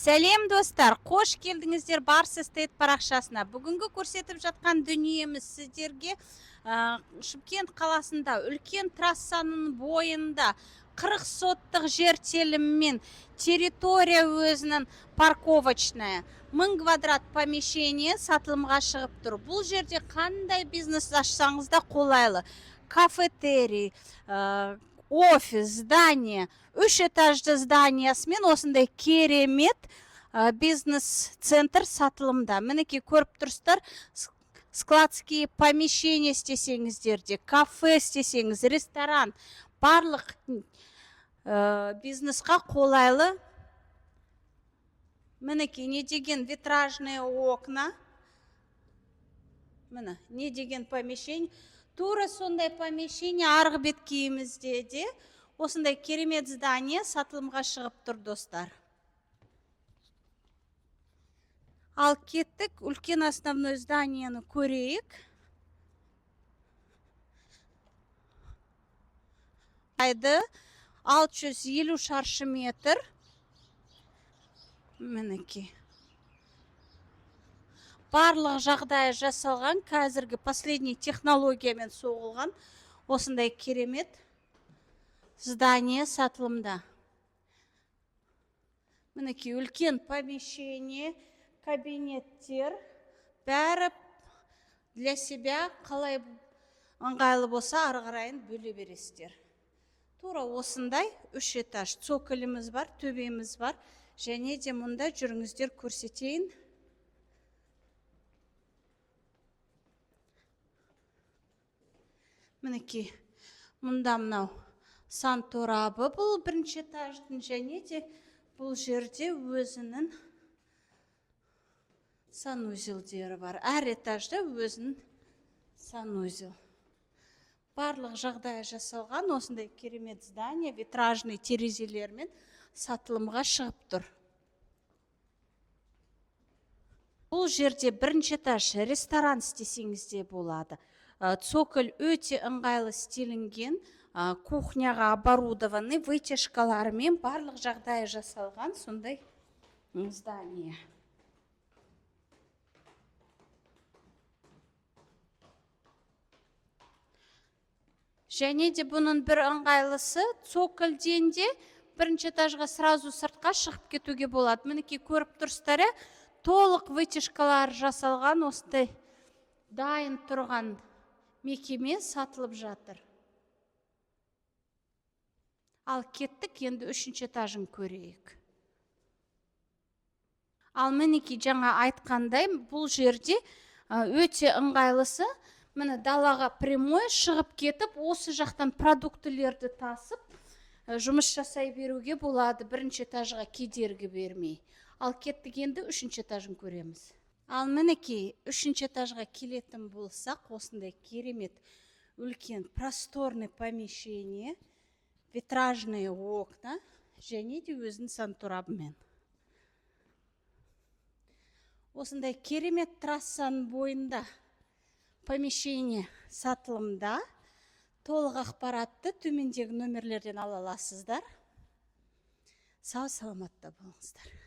Сәлем достар, қош келдіңіздер Барс Эстейт парақшасына. Бүгінгі көрсетіп жатқан дүниеміз сіздерге Шымкент қаласында үлкен трассаның бойында 40 соттық жер телімімен территория өзінің парковочная 1000 квадрат помещение сатылымға шығып тұр. Бұл жерде қандай бизнес ашсаңыз да қолайлы. Кафетерий, офис, здание, 3 этажды зданиясымен осындай керемет бизнес-центр сатылымда. Мінекей көріп тұрсыздар, складские помещения істесеңіздер де, кафе істесеңіз, ресторан, барлық бизнесқа қолайлы. Мінекей не деген витражные окна. Міне, не деген помещение. Тура сондай помещение арғы беткейімізде де осындай керемет здание сатылымға шығып тұр достар. Ал кеттік, үлкен основной зданиені көрейік. 650 шаршы метр. Мінекей. Барлық жағдайы жасалған, қазіргі последний технологиямен соғылған осындай керемет здание сатылымда. Мінекей үлкен помещение, кабинеттер, бәрі для себя қалай ыңғайлы болса ары қарайын бөле бересіздер. Тура осындай 3 этаж цоколіміз бар, төбеміз бар, және де мұнда жүріңіздер көрсетейін. Мінекей, мұнда мынау санторабы, бұл бірінші этаждың, және де бұл жерде өзінің санузелдері бар. Әр этажда өзінің санузел. Барлық жағдайы жасалған осындай керемет здание, витражный терезелермен сатылымға шығып тұр. Бұл жерде бірінші этаж ресторан істесеңіз де болады. Цоколь өте ыңғайлы стилінген, кухняға оборудованный вытяжкаларымен барлық жағдайы жасалған сондай здание. Және де бұның бір ыңғайлысы цокольден де бірінші этажға сразу сыртқа шығып кетуге болады. Мінекей көріп тұрсыздар, толық вытяжкалар жасалған осындай дайын тұрған мекеме сатылып жатыр. Ал кеттік, енді 3-ші этажын көрейік. Ал мінекей жаңа айтқандай, бұл жерде өте ыңғайлысы, міне далаға прямой шығып кетіп, осы жақтан продуктілерді тасып, жұмыс жасай беруге болады, бірінші этажға кедергі бермей. Ал кеттік, енді 3-ші этажын көреміз. Ал мінекей 3-ші этажға келетін болсақ, осындай керемет үлкен просторный помещение, витражные окна, және де өзінің санторабымен. Осындай керемет трассаның бойында помещение сатылымда. Толық ақпаратты төмендегі нөмерлерден ала аласыздар. Сау саламатта болыңыздар.